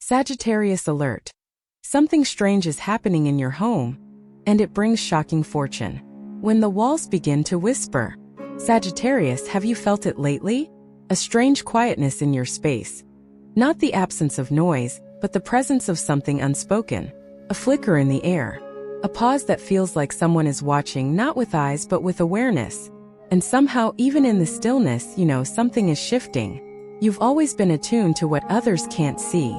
Sagittarius alert. Something strange is happening in your home, and it brings shocking fortune. When the walls begin to whisper. Sagittarius, have you felt it lately? A strange quietness in your space. Not the absence of noise, but the presence of something unspoken. A flicker in the air. A pause that feels like someone is watching, not with eyes but with awareness. And somehow, even in the stillness, something is shifting. You've always been attuned to what others can't see.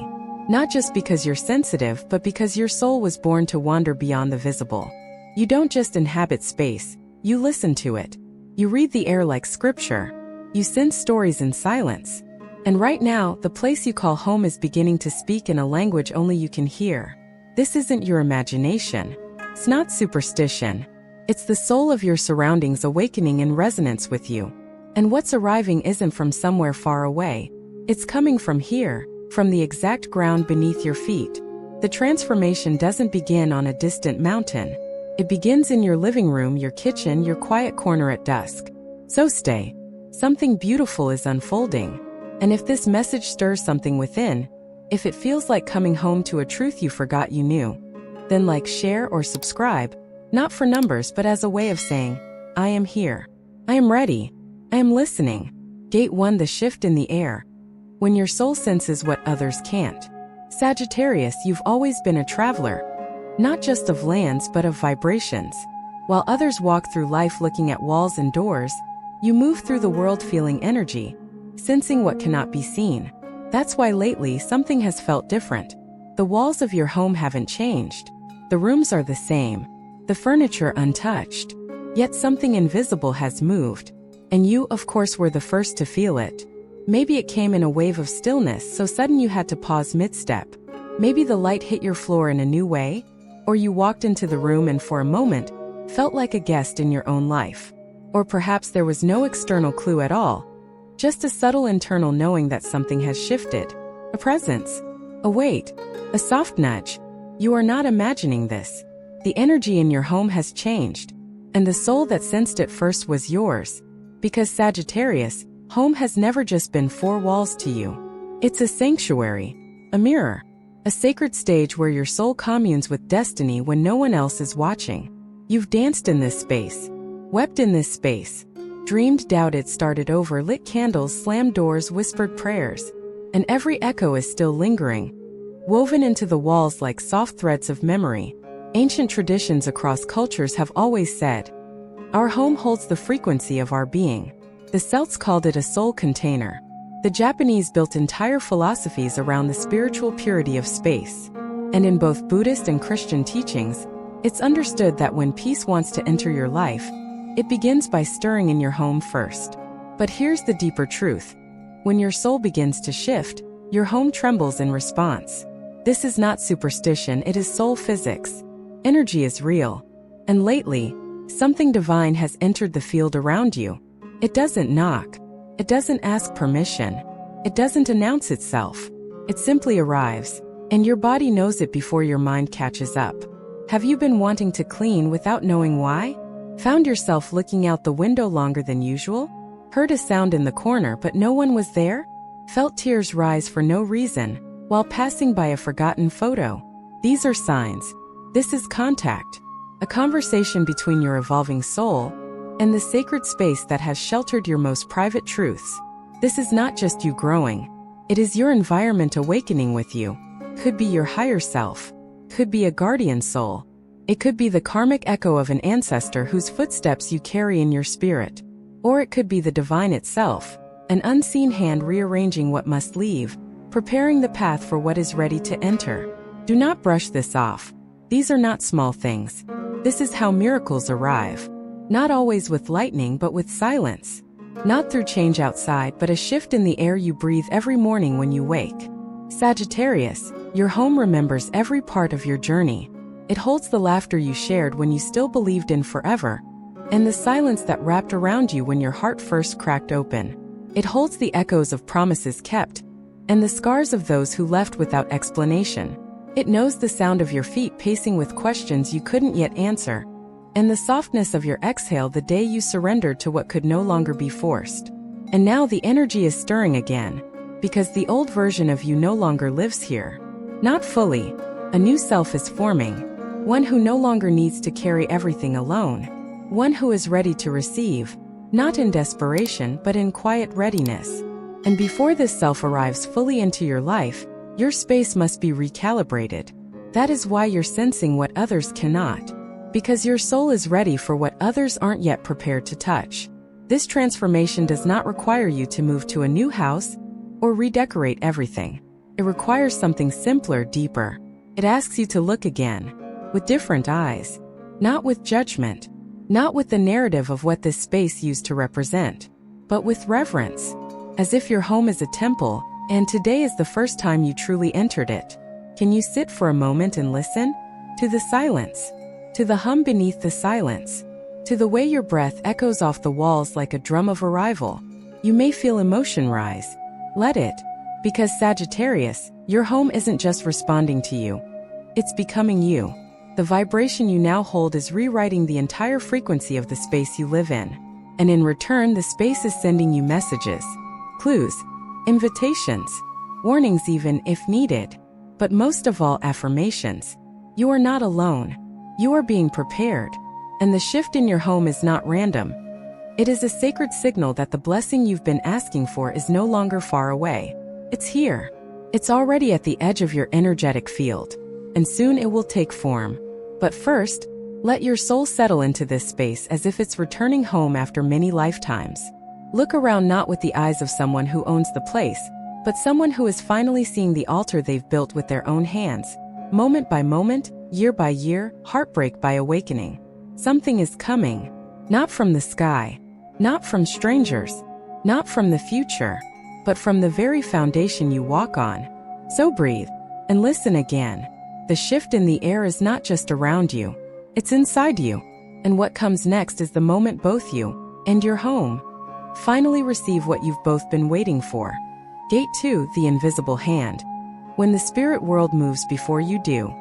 Not just because you're sensitive, but because your soul was born to wander beyond the visible. You don't just inhabit space, you listen to it. You read the air like scripture. You sense stories in silence. And right now, the place you call home is beginning to speak in a language only you can hear. This isn't your imagination. It's not superstition. It's the soul of your surroundings awakening in resonance with you. And what's arriving isn't from somewhere far away. It's coming from here, from the exact ground beneath your feet. The transformation doesn't begin on a distant mountain. It begins in your living room, your kitchen, your quiet corner at dusk. So stay. Something beautiful is unfolding. And if this message stirs something within, if it feels like coming home to a truth you forgot you knew, then like, share, or subscribe, not for numbers but as a way of saying, I am here. I am ready. I am listening. Gate 1. The shift in the air. When your soul senses what others can't. Sagittarius, you've always been a traveler. Not just of lands but of vibrations. While others walk through life looking at walls and doors, you move through the world feeling energy, sensing what cannot be seen. That's why lately something has felt different. The walls of your home haven't changed. The rooms are the same. The furniture untouched. Yet something invisible has moved. And you, of course, were the first to feel it. Maybe it came in a wave of stillness so sudden you had to pause mid-step. Maybe the light hit your floor in a new way. Or you walked into the room and for a moment, felt like a guest in your own life. Or perhaps there was no external clue at all. Just a subtle internal knowing that something has shifted. A presence. A weight. A soft nudge. You are not imagining this. The energy in your home has changed. And the soul that sensed it first was yours. Because Sagittarius, home has never just been four walls to you. It's a sanctuary. A mirror. A sacred stage where your soul communes with destiny when no one else is watching. You've danced in this space. Wept in this space. Dreamed, doubted, started over, lit candles, slammed doors, whispered prayers. And every echo is still lingering. Woven into the walls like soft threads of memory. Ancient traditions across cultures have always said, our home holds the frequency of our being. The Celts called it a soul container. The Japanese built entire philosophies around the spiritual purity of space. And in both Buddhist and Christian teachings, it's understood that when peace wants to enter your life, it begins by stirring in your home first. But here's the deeper truth. When your soul begins to shift, your home trembles in response. This is not superstition, it is soul physics. Energy is real. And lately, something divine has entered the field around you. It doesn't knock. It doesn't ask permission. It doesn't announce itself. It simply arrives. And your body knows it before your mind catches up. Have you been wanting to clean without knowing why? Found yourself looking out the window longer than usual? Heard a sound in the corner but no one was there? Felt tears rise for no reason while passing by a forgotten photo? These are signs. This is contact. A conversation between your evolving soul and the sacred space that has sheltered your most private truths. This is not just you growing. It is your environment awakening with you. Could be your higher self. Could be a guardian soul. It could be the karmic echo of an ancestor whose footsteps you carry in your spirit. Or it could be the divine itself, an unseen hand rearranging what must leave, preparing the path for what is ready to enter. Do not brush this off. These are not small things. This is how miracles arrive. Not always with lightning but with silence. Not through change outside but a shift in the air you breathe every morning when you wake. Sagittarius, your home remembers every part of your journey. It holds the laughter you shared when you still believed in forever, and the silence that wrapped around you when your heart first cracked open. It holds the echoes of promises kept, and the scars of those who left without explanation. It knows the sound of your feet pacing with questions you couldn't yet answer, and the softness of your exhale the day you surrendered to what could no longer be forced. And now the energy is stirring again, because the old version of you no longer lives here. Not fully. A new self is forming. One who no longer needs to carry everything alone. One who is ready to receive, not in desperation but in quiet readiness. And before this self arrives fully into your life, your space must be recalibrated. That is why you're sensing what others cannot. Because your soul is ready for what others aren't yet prepared to touch. This transformation does not require you to move to a new house or redecorate everything. It requires something simpler, deeper. It asks you to look again, with different eyes, not with judgment, not with the narrative of what this space used to represent, but with reverence, as if your home is a temple, and today is the first time you truly entered it. Can you sit for a moment and listen? To the silence, to the hum beneath the silence, to the way your breath echoes off the walls like a drum of arrival. You may feel emotion rise. Let it. Because Sagittarius, your home isn't just responding to you. It's becoming you. The vibration you now hold is rewriting the entire frequency of the space you live in. And in return, the space is sending you messages, clues, invitations, warnings even if needed. But most of all, affirmations. You are not alone. You are being prepared. And the shift in your home is not random. It is a sacred signal that the blessing you've been asking for is no longer far away. It's here. It's already at the edge of your energetic field. And soon it will take form. But first, let your soul settle into this space as if it's returning home after many lifetimes. Look around not with the eyes of someone who owns the place, but someone who is finally seeing the altar they've built with their own hands. Moment by moment, year by year, heartbreak by awakening. Something is coming. Not from the sky. Not from strangers. Not from the future. But from the very foundation you walk on. So breathe and listen again. The shift in the air is not just around you. It's inside you. And what comes next is the moment both you and your home finally receive what you've both been waiting for. Gate 2, the invisible hand. When the spirit world moves before you do.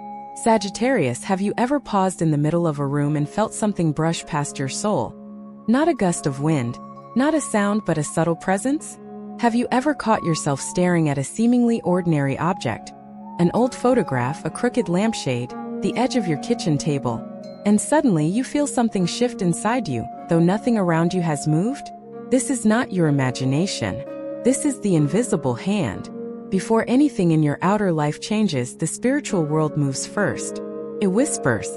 Sagittarius, have you ever paused in the middle of a room and felt something brush past your soul? Not a gust of wind, not a sound, but a subtle presence? Have you ever caught yourself staring at a seemingly ordinary object? An old photograph, a crooked lampshade, the edge of your kitchen table, and suddenly you feel something shift inside you, though nothing around you has moved? This is not your imagination. This is the invisible hand. Before anything in your outer life changes, the spiritual world moves first. It whispers.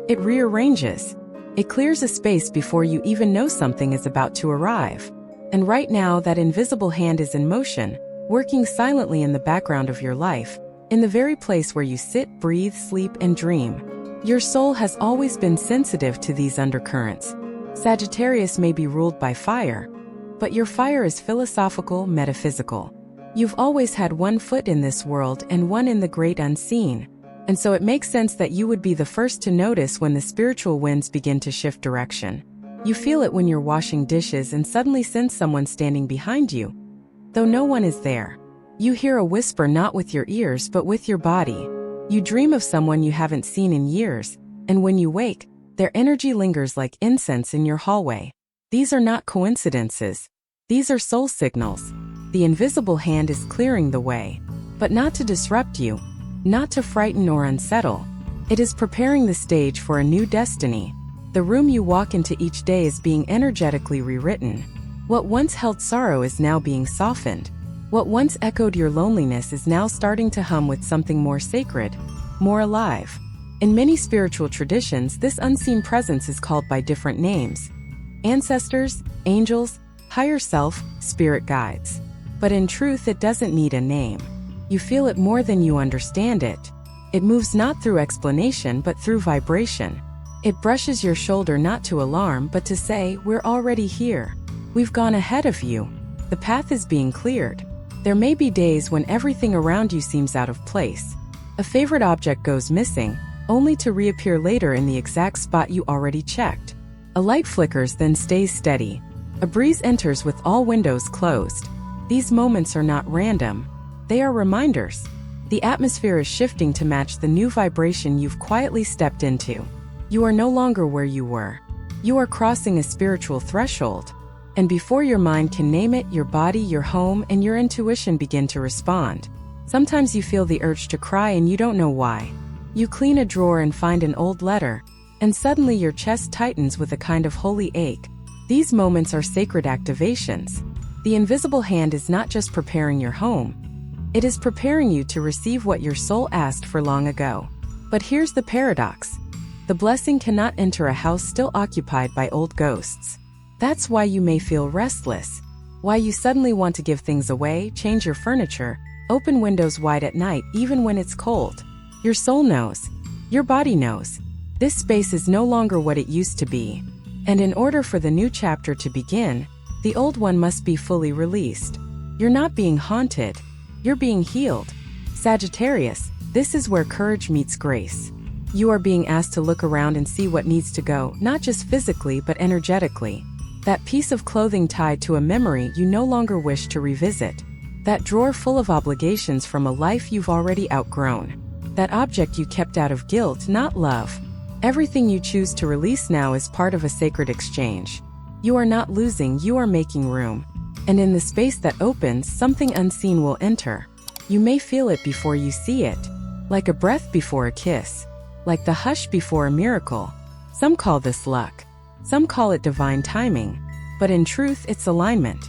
It rearranges. It clears a space before you even know something is about to arrive. And right now, that invisible hand is in motion, working silently in the background of your life, in the very place where you sit, breathe, sleep, and dream. Your soul has always been sensitive to these undercurrents. Sagittarius may be ruled by fire, but your fire is philosophical, metaphysical. You've always had one foot in this world and one in the great unseen. And so it makes sense that you would be the first to notice when the spiritual winds begin to shift direction. You feel it when you're washing dishes and suddenly sense someone standing behind you, though no one is there. You hear a whisper not with your ears but with your body. You dream of someone you haven't seen in years, and when you wake, their energy lingers like incense in your hallway. These are not coincidences. These are soul signals. The invisible hand is clearing the way, but not to disrupt you, not to frighten or unsettle. It is preparing the stage for a new destiny. The room you walk into each day is being energetically rewritten. What once held sorrow is now being softened. What once echoed your loneliness is now starting to hum with something more sacred, more alive. In many spiritual traditions, this unseen presence is called by different names: ancestors, angels, higher self, spirit guides. But in truth, it doesn't need a name. You feel it more than you understand it. It moves not through explanation but through vibration. It brushes your shoulder not to alarm but to say, "We're already here. We've gone ahead of you. The path is being cleared." There may be days when everything around you seems out of place. A favorite object goes missing, only to reappear later in the exact spot you already checked. A light flickers then stays steady. A breeze enters with all windows closed. These moments are not random. They are reminders. The atmosphere is shifting to match the new vibration you've quietly stepped into. You are no longer where you were. You are crossing a spiritual threshold. And before your mind can name it, your body, your home, and your intuition begin to respond. Sometimes you feel the urge to cry and you don't know why. You clean a drawer and find an old letter, and suddenly your chest tightens with a kind of holy ache. These moments are sacred activations. The invisible hand is not just preparing your home. It is preparing you to receive what your soul asked for long ago. But here's the paradox. The blessing cannot enter a house still occupied by old ghosts. That's why you may feel restless. Why you suddenly want to give things away, change your furniture, open windows wide at night even when it's cold. Your soul knows. Your body knows. This space is no longer what it used to be. And in order for the new chapter to begin, the old one must be fully released. You're not being haunted. You're being healed. Sagittarius, this is where courage meets grace. You are being asked to look around and see what needs to go, not just physically but energetically. That piece of clothing tied to a memory you no longer wish to revisit. That drawer full of obligations from a life you've already outgrown. That object you kept out of guilt, not love. Everything you choose to release now is part of a sacred exchange. You are not losing, you are making room. And in the space that opens, something unseen will enter. You may feel it before you see it. Like a breath before a kiss. Like the hush before a miracle. Some call this luck. Some call it divine timing. But in truth, it's alignment.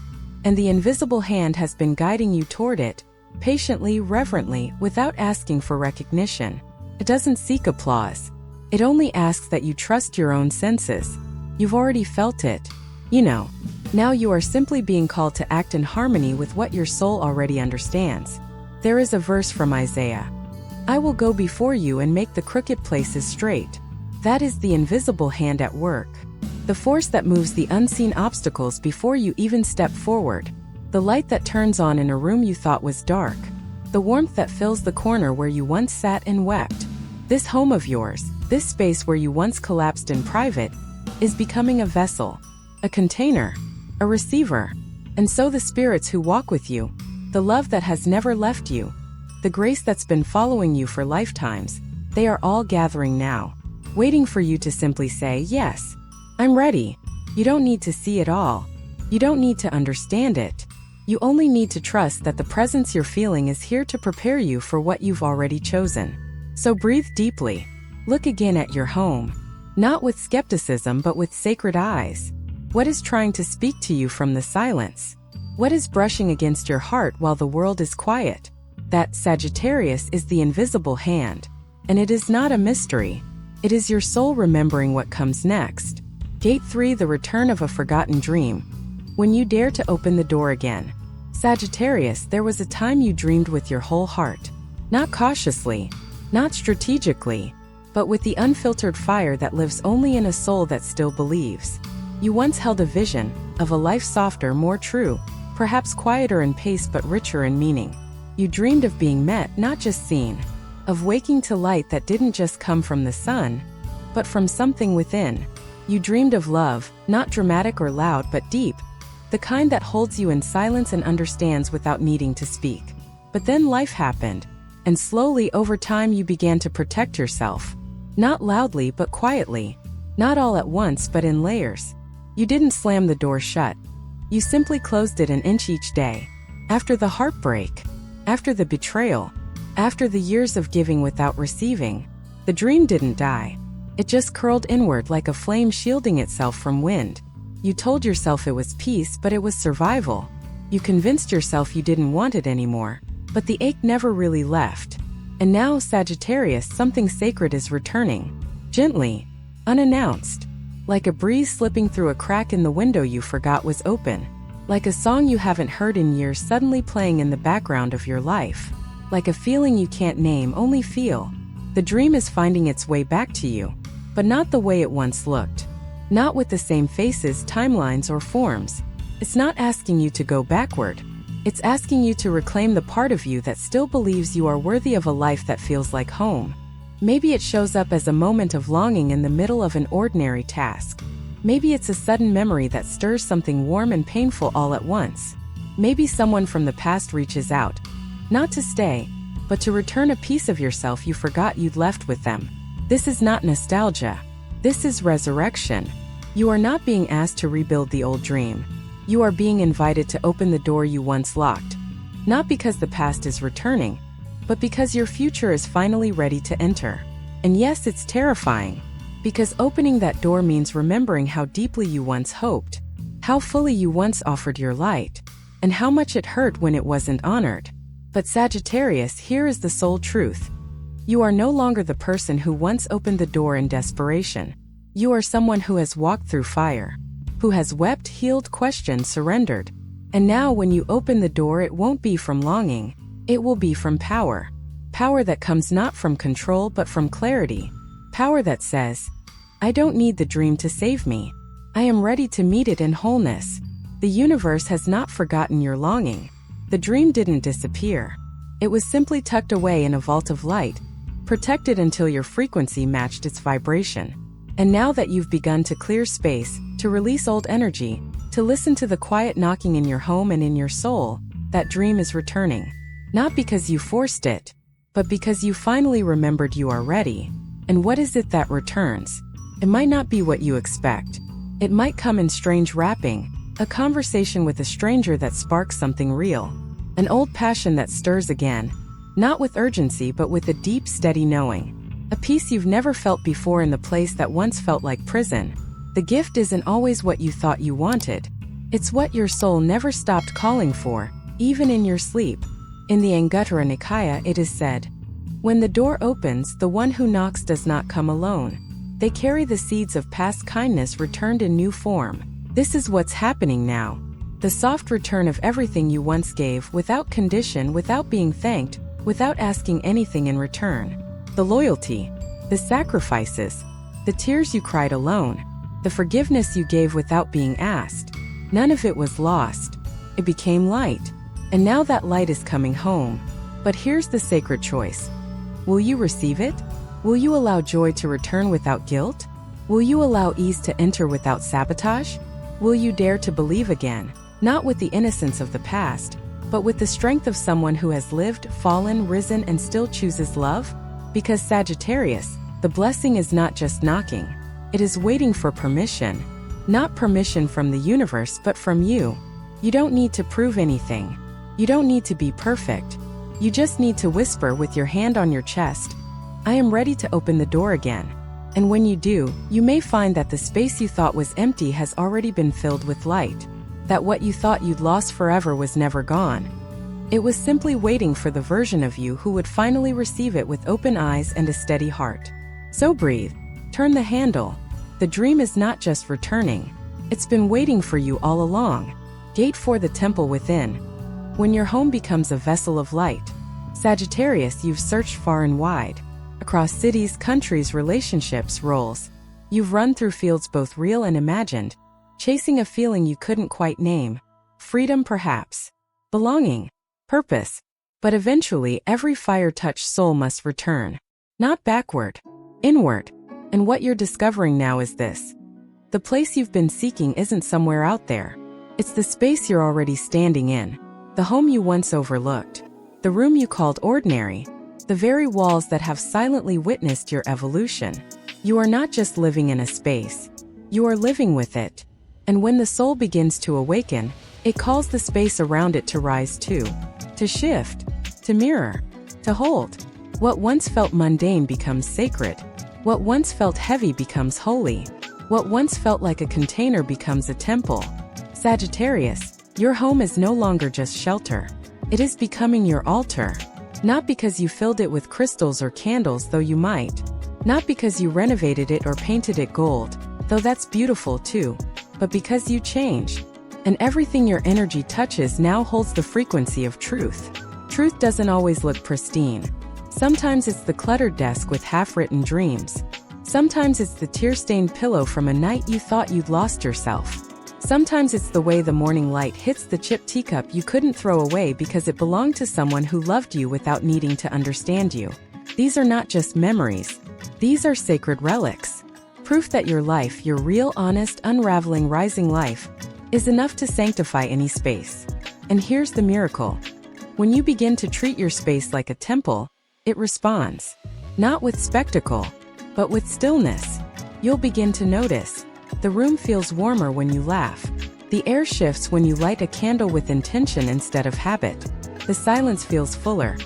And the invisible hand has been guiding you toward it, patiently, reverently, without asking for recognition. It doesn't seek applause. It only asks that you trust your own senses. You've already felt it. You know. Now you are simply being called to act in harmony with what your soul already understands. There is a verse from Isaiah. I will go before you and make the crooked places straight. That is the invisible hand at work. The force that moves the unseen obstacles before you even step forward. The light that turns on in a room you thought was dark. The warmth that fills the corner where you once sat and wept. This home of yours, this space where you once collapsed in private, is becoming a vessel, a container, a receiver. And so the spirits who walk with you, the love that has never left you, the grace that's been following you for lifetimes, they are all gathering now, waiting for you to simply say, yes, I'm ready. You don't need to see it all. You don't need to understand it. You only need to trust that the presence you're feeling is here to prepare you for what you've already chosen. So breathe deeply. Look again at your home, not with skepticism but with sacred eyes. What is trying to speak to you from the silence? What is brushing against your heart while the world is quiet? That Sagittarius is the invisible hand, and it is not a mystery. It is your soul remembering what comes next. Gate 3, the return of a forgotten dream. When you dare to open the door again. Sagittarius, there was a time you dreamed with your whole heart. Not cautiously, not strategically, but with the unfiltered fire that lives only in a soul that still believes. You once held a vision of a life softer, more true, perhaps quieter in pace but richer in meaning. You dreamed of being met, not just seen. Of waking to light that didn't just come from the sun, but from something within. You dreamed of love, not dramatic or loud but deep, the kind that holds you in silence and understands without needing to speak. But then life happened, and slowly over time you began to protect yourself. Not loudly but quietly. Not all at once but in layers. You didn't slam the door shut. You simply closed it an inch each day. After the heartbreak, after the betrayal, after the years of giving without receiving, the dream didn't die. It just curled inward like a flame shielding itself from wind. You told yourself it was peace, but it was survival. You convinced yourself you didn't want it anymore, but the ache never really left. And now, Sagittarius, something sacred is returning. Gently, unannounced. Like a breeze slipping through a crack in the window you forgot was open. Like a song you haven't heard in years suddenly playing in the background of your life. Like a feeling you can't name, only feel. The dream is finding its way back to you, but not the way it once looked. Not with the same faces, timelines, or forms. It's not asking you to go backward. It's asking you to reclaim the part of you that still believes you are worthy of a life that feels like home. Maybe it shows up as a moment of longing in the middle of an ordinary task. Maybe it's a sudden memory that stirs something warm and painful all at once. Maybe someone from the past reaches out, not to stay, but to return a piece of yourself you forgot you'd left with them. This is not nostalgia. This is resurrection. You are not being asked to rebuild the old dream. You are being invited to open the door you once locked. Not because the past is returning, but because your future is finally ready to enter. And yes, it's terrifying, because opening that door means remembering how deeply you once hoped, how fully you once offered your light, and how much it hurt when it wasn't honored. But Sagittarius, here is the sole truth. You are no longer the person who once opened the door in desperation. You are someone who has walked through fire, who has wept, healed, questioned, surrendered. And now when you open the door, it won't be from longing, it will be from power. Power that comes not from control but from clarity. Power that says, I don't need the dream to save me. I am ready to meet it in wholeness. The universe has not forgotten your longing. The dream didn't disappear. It was simply tucked away in a vault of light, protected until your frequency matched its vibration. And now that you've begun to clear space, to release old energy, to listen to the quiet knocking in your home and in your soul, that dream is returning. Not because you forced it, but because you finally remembered you are ready. And what is it that returns? It might not be what you expect. It might come in strange wrapping, a conversation with a stranger that sparks something real, an old passion that stirs again, not with urgency but with a deep, steady knowing, a peace you've never felt before in the place that once felt like prison. The gift isn't always what you thought you wanted. It's what your soul never stopped calling for, even in your sleep. In the Anguttara Nikaya it is said, when the door opens, the one who knocks does not come alone. They carry the seeds of past kindness returned in new form. This is what's happening now. The soft return of everything you once gave, without condition, without being thanked, without asking anything in return. The loyalty, the sacrifices, the tears you cried alone, the forgiveness you gave without being asked. None of it was lost. It became light. And now that light is coming home. But here's the sacred choice. Will you receive it? Will you allow joy to return without guilt? Will you allow ease to enter without sabotage? Will you dare to believe again, not with the innocence of the past, but with the strength of someone who has lived, fallen, risen, and still chooses love? Because Sagittarius, the blessing is not just knocking. It is waiting for permission. Not permission from the universe, but from you. You don't need to prove anything. You don't need to be perfect. You just need to whisper with your hand on your chest, I am ready to open the door again. And when you do, you may find that the space you thought was empty has already been filled with light. That what you thought you'd lost forever was never gone. It was simply waiting for the version of you who would finally receive it with open eyes and a steady heart. So breathe. Turn the handle. The dream is not just returning. It's been waiting for you all along. Gate for the temple within. When your home becomes a vessel of light, Sagittarius, you've searched far and wide. Across cities, countries, relationships, roles. You've run through fields both real and imagined, chasing a feeling you couldn't quite name. Freedom perhaps. Belonging. Purpose. But eventually every fire-touched soul must return. Not backward. Inward. And what you're discovering now is this. The place you've been seeking isn't somewhere out there. It's the space you're already standing in. The home you once overlooked. The room you called ordinary. The very walls that have silently witnessed your evolution. You are not just living in a space. You are living with it. And when the soul begins to awaken, it calls the space around it to rise too. To shift. To mirror. To hold. What once felt mundane becomes sacred. What once felt heavy becomes holy. What once felt like a container becomes a temple. Sagittarius, your home is no longer just shelter. It is becoming your altar. Not because you filled it with crystals or candles, though you might. Not because you renovated it or painted it gold, though that's beautiful too. But because you changed. And everything your energy touches now holds the frequency of truth. Truth doesn't always look pristine. Sometimes it's the cluttered desk with half-written dreams. Sometimes it's the tear-stained pillow from a night you thought you'd lost yourself. Sometimes it's the way the morning light hits the chipped teacup you couldn't throw away because it belonged to someone who loved you without needing to understand you. These are not just memories. These are sacred relics. Proof that your life, your real, honest, unraveling, rising life, is enough to sanctify any space. And here's the miracle. When you begin to treat your space like a temple, it responds. Not with spectacle, but with stillness. You'll begin to notice. The room feels warmer when you laugh. The air shifts when you light a candle with intention instead of habit. The silence feels fuller.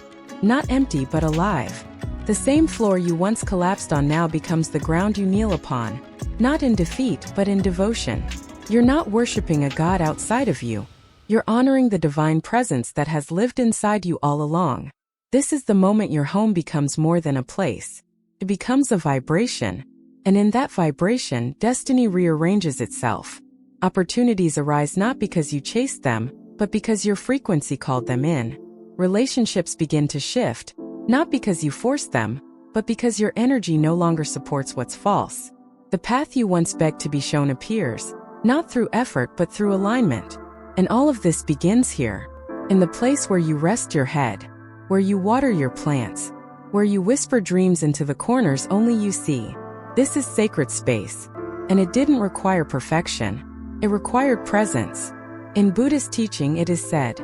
not empty but alive. The same floor you once collapsed on now becomes the ground you kneel upon, not in defeat but in devotion. You're not worshiping a god outside of you. You're honoring the divine presence that has lived inside you all along. This is the moment your home becomes more than a place. It becomes a vibration. And in that vibration, destiny rearranges itself. Opportunities arise not because you chased them, but because your frequency called them in. Relationships begin to shift, not because you forced them, but because your energy no longer supports what's false. The path you once begged to be shown appears, not through effort but through alignment. And all of this begins here, in the place where you rest your head, where you water your plants, where you whisper dreams into the corners only you see. This is sacred space, and it didn't require perfection. It required presence. In Buddhist teaching it is said,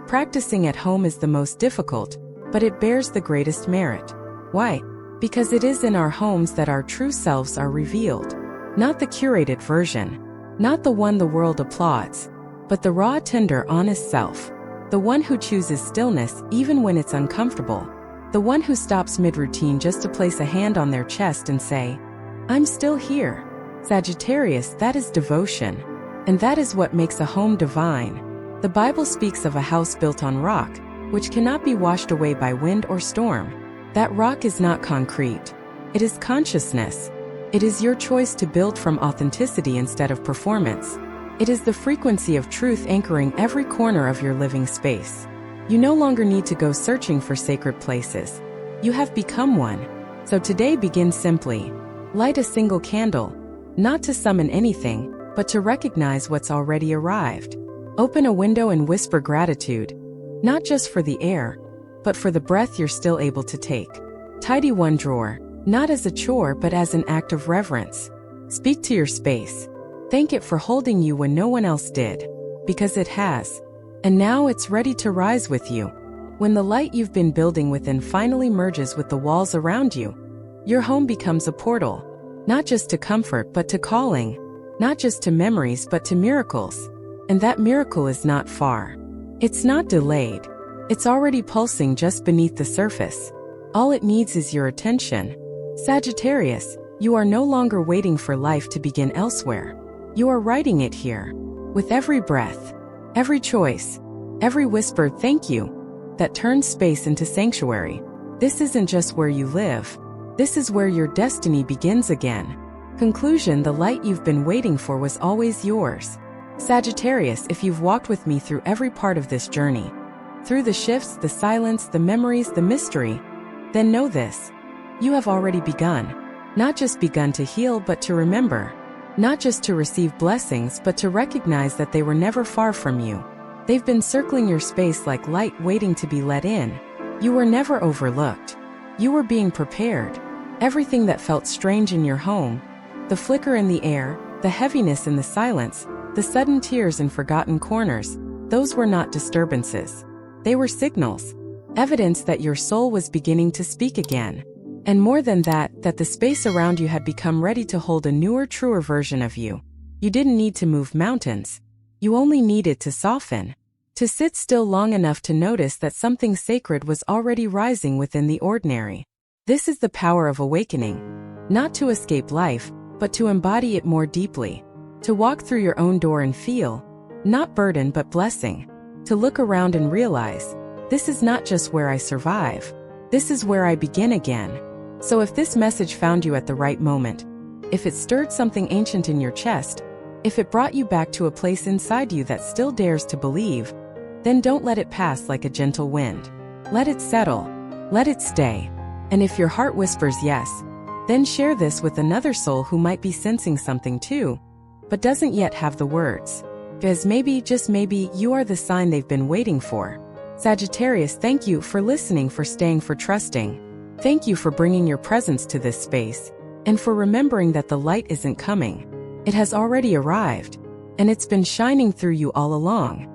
practicing at home is the most difficult, but it bears the greatest merit. Why? Because it is in our homes that our true selves are revealed. Not the curated version, not the one the world applauds, but the raw, tender, honest self. The one who chooses stillness even when it's uncomfortable. The one who stops mid-routine just to place a hand on their chest and say, I'm still here. Sagittarius, that is devotion. And that is what makes a home divine. The Bible speaks of a house built on rock, which cannot be washed away by wind or storm. That rock is not concrete. It is consciousness. It is your choice to build from authenticity instead of performance. It is the frequency of truth anchoring every corner of your living space. You no longer need to go searching for sacred places. You have become one. So today begin simply. Light a single candle, not to summon anything, but to recognize what's already arrived. Open a window and whisper gratitude, not just for the air, but for the breath you're still able to take. Tidy one drawer, not as a chore but as an act of reverence. Speak to your space. Thank it for holding you when no one else did, because it has. And now it's ready to rise with you. When the light you've been building within finally merges with the walls around you, your home becomes a portal, not just to comfort but to calling, not just to memories but to miracles. And that miracle is not far. It's not delayed. It's already pulsing just beneath the surface. All it needs is your attention. Sagittarius, you are no longer waiting for life to begin elsewhere. You are writing it here. With every breath, every choice, every whispered thank you, that turns space into sanctuary. This isn't just where you live. This is where your destiny begins again. Conclusion: the light you've been waiting for was always yours. Sagittarius, if you've walked with me through every part of this journey, through the shifts, the silence, the memories, the mystery, then know this. You have already begun. Not just begun to heal but to remember. Not just to receive blessings but to recognize that they were never far from you. They've been circling your space like light waiting to be let in. You were never overlooked. You were being prepared. Everything that felt strange in your home, the flicker in the air, the heaviness in the silence, the sudden tears in forgotten corners, those were not disturbances. They were signals, evidence that your soul was beginning to speak again. And more than that, that the space around you had become ready to hold a newer, truer version of you. You didn't need to move mountains. You only needed to soften. To sit still long enough to notice that something sacred was already rising within the ordinary. This is the power of awakening. Not to escape life, but to embody it more deeply. To walk through your own door and feel, not burden but blessing. To look around and realize, this is not just where I survive. This is where I begin again. So if this message found you at the right moment, if it stirred something ancient in your chest, if it brought you back to a place inside you that still dares to believe, then don't let it pass like a gentle wind. Let it settle. Let it stay. And if your heart whispers yes, then share this with another soul who might be sensing something too, but doesn't yet have the words. Because maybe, just maybe, you are the sign they've been waiting for. Sagittarius, thank you for listening, for staying, for trusting. Thank you for bringing your presence to this space, and for remembering that the light isn't coming. It has already arrived, and it's been shining through you all along.